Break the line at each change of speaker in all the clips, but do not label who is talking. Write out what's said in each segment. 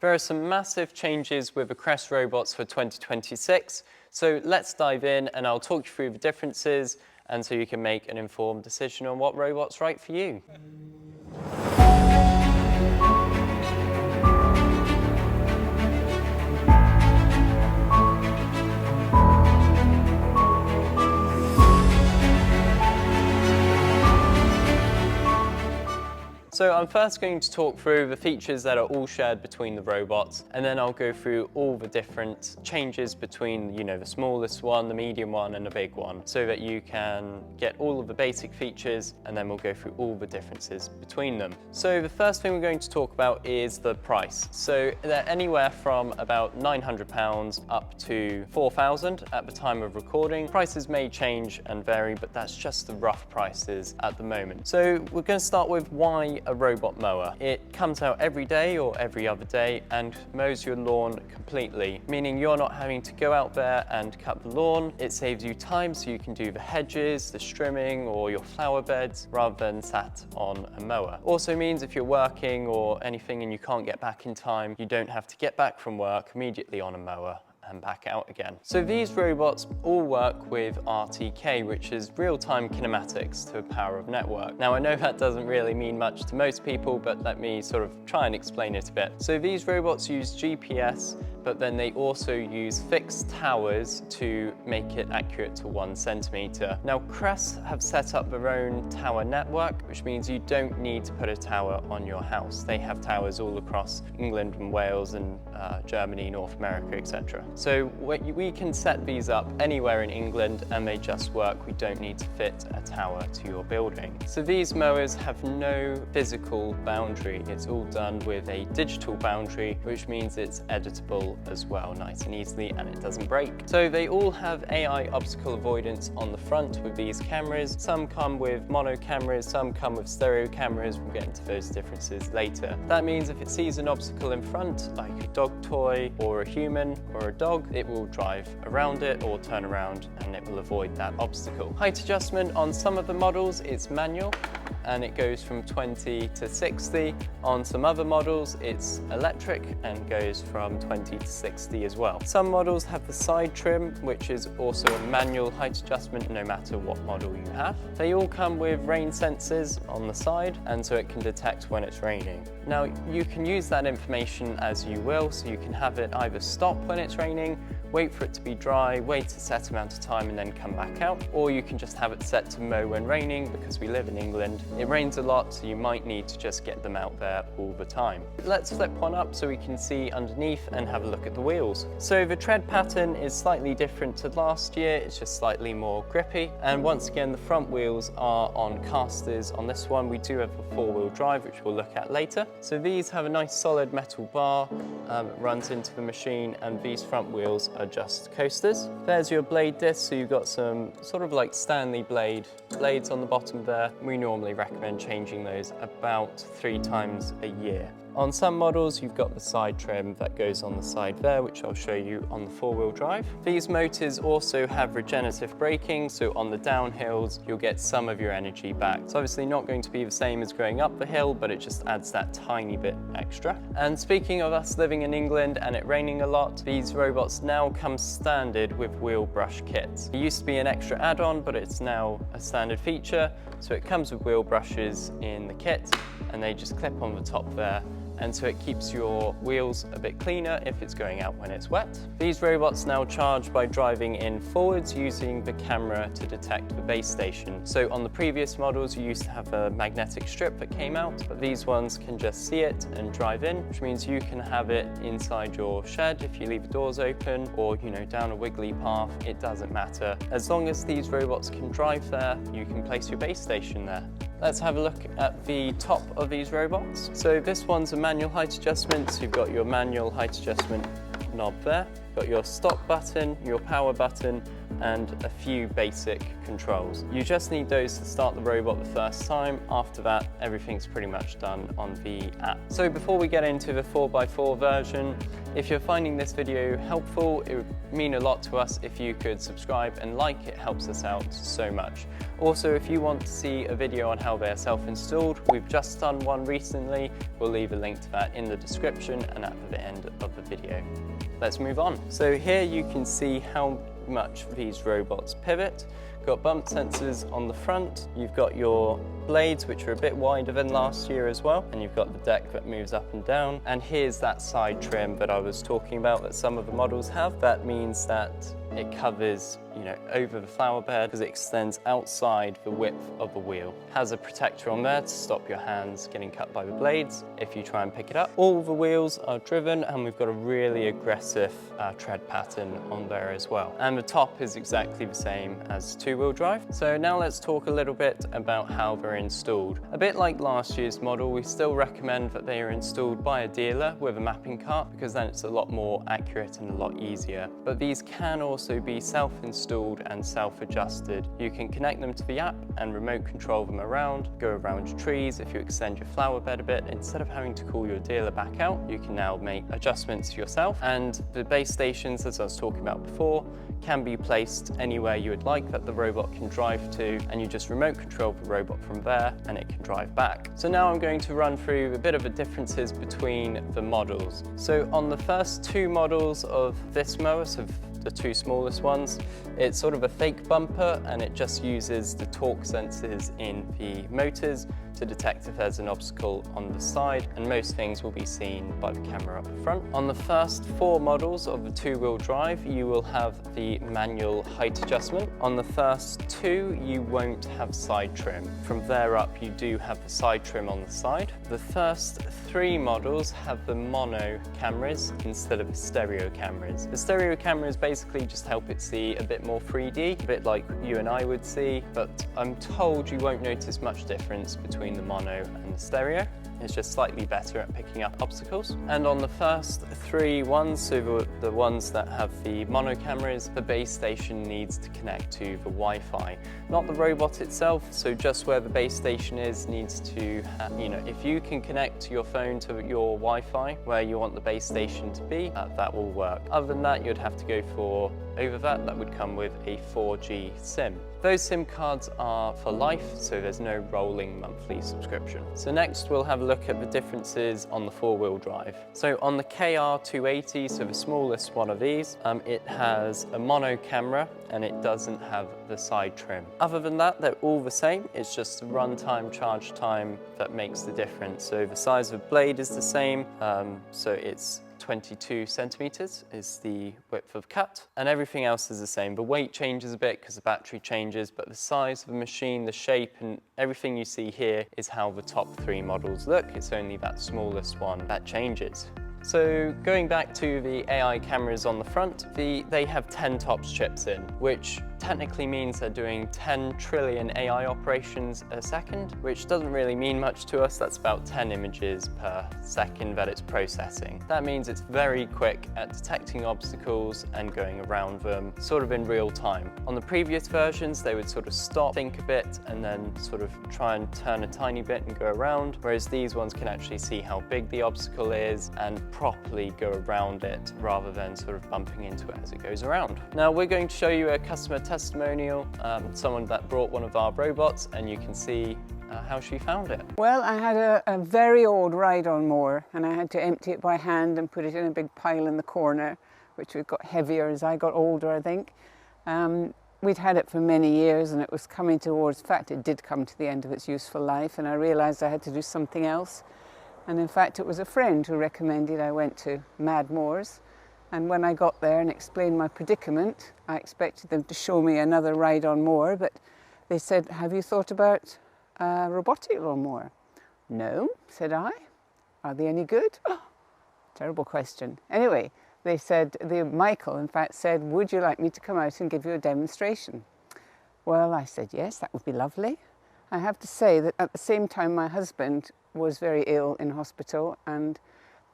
There are some massive changes with the Crest robots for 2026, so let's dive in and I'll talk you through the differences and so you can make an informed decision on what robot's right for you. So I'm first going to talk through the features that are all shared between the robots, and then I'll go through all the different changes between, the smallest one, the medium one, and the big one, so that you can get all of the basic features, and then we'll go through all the differences between them. So the first thing we're going to talk about is the price. So they're anywhere from about £900 up to £4,000 at the time of recording. Prices may change and vary, but that's just the rough prices at the moment. So we're going to start with why a robot mower. It comes out every day or every other day and mows your lawn completely, meaning you're not having to go out there and cut the lawn. It saves you time so you can do the hedges, the trimming, or your flower beds rather than sat on a mower. Also means if you're working or anything and you can't get back in time, you don't have to get back from work immediately on a mower and back out again. So these robots all work with RTK, which is real-time kinematics to the power of network. Now I know that doesn't really mean much to most people, but let me sort of try and explain it a bit. So these robots use GPS, but then they also use fixed towers to make it accurate to 1 centimetre. Now Kress have set up their own tower network, which means you don't need to put a tower on your house. They have towers all across England and Wales and Germany, North America, etc. So we can set these up anywhere in England and they just work. We don't need to fit a tower to your building. So these mowers have no physical boundary. It's all done with a digital boundary, which means it's editable as well, nice and easily, and it doesn't break. So they all have AI obstacle avoidance on the front with these cameras. Some come with mono cameras, some come with stereo cameras. We'll get into those differences later. That means if it sees an obstacle in front, like a dog toy or a human or a dog, it will drive around it or turn around and it will avoid that obstacle. Height adjustment on some of the models, it's manual and it goes from 20 to 60. On some other models, it's electric and goes from 20 to 60 as well. Some models have the side trim, which is also a manual height adjustment no matter what model you have. They all come with rain sensors on the side, and so it can detect when it's raining. Now, you can use that information as you will, so you can have it either stop when it's raining, wait for it to be dry, wait a set amount of time and then come back out, or you can just have it set to mow when raining because we live in England. It rains a lot, so you might need to just get them out there all the time. Let's flip one up so we can see underneath and have a look at the wheels. So the tread pattern is slightly different to last year, it's just slightly more grippy. And once again, the front wheels are on casters. On this one, we do have a 4-wheel drive, which we'll look at later. So these have a nice solid metal bar, it runs into the machine, and these front wheels are just coasters. There's your blade disc, so you've got some sort of like Stanley blades on the bottom there. We normally recommend changing those about 3 times a year. On some models, you've got the side trim that goes on the side there, which I'll show you on the 4-wheel drive. These motors also have regenerative braking, so on the downhills, you'll get some of your energy back. It's obviously not going to be the same as going up the hill, but it just adds that tiny bit extra. And speaking of us living in England and it raining a lot, these robots now come standard with wheel brush kits. It used to be an extra add-on, but it's now a standard feature. So it comes with wheel brushes in the kit, and they just clip on the top there. And so it keeps your wheels a bit cleaner if it's going out when it's wet. These robots now charge by driving in forwards using the camera to detect the base station. So on the previous models, you used to have a magnetic strip that came out, but these ones can just see it and drive in, which means you can have it inside your shed if you leave the doors open, or down a wiggly path, it doesn't matter. As long as these robots can drive there, you can place your base station there. Let's have a look at the top of these robots. So this one's a manual height adjustment. So you've got your manual height adjustment knob there. Got your stop button, your power button, and a few basic controls. You just need those to start the robot the first time. After that, everything's pretty much done on the app. So before we get into the 4x4 version, If you're finding this video helpful, it would mean a lot to us if you could subscribe and like. It helps us out so much. Also, if you want to see a video on how they are self-installed, we've just done one recently. We'll leave a link to that in the description and at the end of the video. Let's move on. So here you can see how much these robots pivot. Got bump sensors on the front, you've got your blades which are a bit wider than last year as well, and you've got the deck that moves up and down, and here's that side trim that I was talking about that some of the models have. That means that it covers, over the flower bed because it extends outside the width of the wheel. Has a protector on there to stop your hands getting cut by the blades if you try and pick it up. All the wheels are driven and we've got a really aggressive tread pattern on there as well. And the top is exactly the same as two-wheel drive. So now let's talk a little bit about how they're installed. A bit like last year's model, we still recommend that they are installed by a dealer with a mapping cart because then it's a lot more accurate and a lot easier. But these can also be self-installed and self-adjusted. You can connect them to the app and remote control them around, go around your trees. If you extend your flower bed a bit, instead of having to call your dealer back out, you can now make adjustments yourself. And the base stations, as I was talking about before, can be placed anywhere you would like that the robot can drive to, and you just remote control the robot from there and it can drive back. So now I'm going to run through a bit of the differences between the models. So on the first two models of this mower, so the two smallest ones, it's sort of a fake bumper and it just uses the torque sensors in the motors to detect if there's an obstacle on the side, and most things will be seen by the camera up the front. On the first four models of the two-wheel drive, you will have the manual height adjustment. On the first two, you won't have side trim. From there up, you do have the side trim on the side. The first three models have the mono cameras instead of the stereo cameras. The stereo cameras basically just help it see a bit more 3D, a bit like you and I would see, but I'm told you won't notice much difference between the mono and the stereo. It's just slightly better at picking up obstacles. And on the first three ones, so the ones that have the mono cameras, the base station needs to connect to the Wi-Fi. Not the robot itself, so just where the base station is needs to have, if you can connect your phone to your Wi-Fi where you want the base station to be, that will work. Other than that, you'd have to go for, over that would come with a 4G SIM. Those SIM cards are for life, so there's no rolling monthly subscription. So next we'll have a look at the differences on the four-wheel drive. So on the KR280, so the smallest one of these, it has a mono camera and it doesn't have the side trim. Other than that, they're all the same. It's just the runtime, charge time that makes the difference. So the size of the blade is the same, so it's 22 centimeters is the width of cut, and everything else is the same. The weight changes a bit because the battery changes, but the size of the machine, the shape, and everything you see here is how the top three models look. It's only that smallest one that changes. So going back to the AI cameras on the front, they have 10 TOPS chips in, which technically means they're doing 10 trillion AI operations a second, which doesn't really mean much to us. That's about 10 images per second that it's processing. That means it's very quick at detecting obstacles and going around them, sort of in real time. On the previous versions, they would sort of stop, think a bit, and then sort of try and turn a tiny bit and go around, whereas these ones can actually see how big the obstacle is and properly go around it rather than sort of bumping into it as it goes around. Now we're going to show you a customer testimonial, someone that brought one of our robots, and you can see how she found it.
Well, I had a very old ride-on mower and I had to empty it by hand and put it in a big pile in the corner, which got heavier as I got older, I think. We'd had it for many years and it was coming towards, in fact it did come to the end of its useful life, and I realised I had to do something else. And in fact it was a friend who recommended I went to Mad Mowers. And when I got there and explained my predicament, I expected them to show me another ride-on mower, but they said, "Have you thought about a robotic lawnmower?" "No," said I. "Are they any good?" Oh, terrible question. Anyway, they said, Michael in fact said, "Would you like me to come out and give you a demonstration?" Well, I said, yes, that would be lovely. I have to say that at the same time my husband was very ill in hospital, and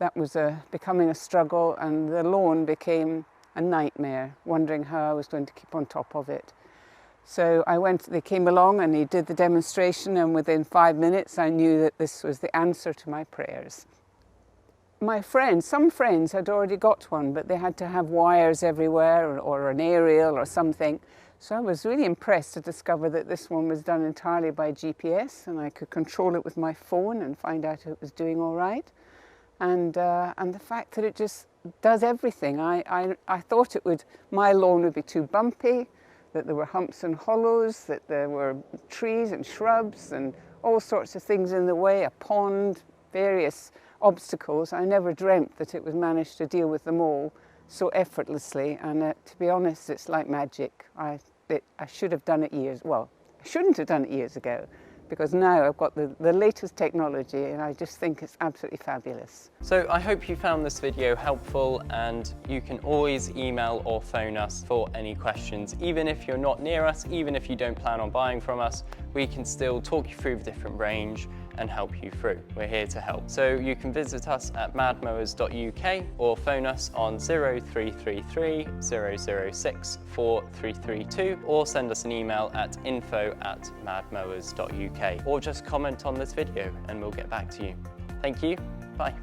that was becoming a struggle, and the lawn became a nightmare, wondering how I was going to keep on top of it. So they came along and he did the demonstration, and within 5 minutes I knew that this was the answer to my prayers. some friends had already got one, but they had to have wires everywhere or an aerial or something. So I was really impressed to discover that this one was done entirely by GPS, and I could control it with my phone and find out if it was doing all right. And the fact that it just does everything. I thought my lawn would be too bumpy, that there were humps and hollows, that there were trees and shrubs and all sorts of things in the way, a pond, various obstacles. I never dreamt that it would manage to deal with them all so effortlessly, and to be honest, it's like magic. I should have done it I shouldn't have done it years ago, because now I've got the latest technology and I just think it's absolutely fabulous.
So I hope you found this video helpful, and you can always email or phone us for any questions. Even if you're not near us, even if you don't plan on buying from us, we can still talk you through the different range and help you through. We're here to help. So you can visit us at madmowers.uk or phone us on 0333 006 4332, or send us an email at info@madmowers.uk, or just comment on this video and we'll get back to you. Thank you, bye.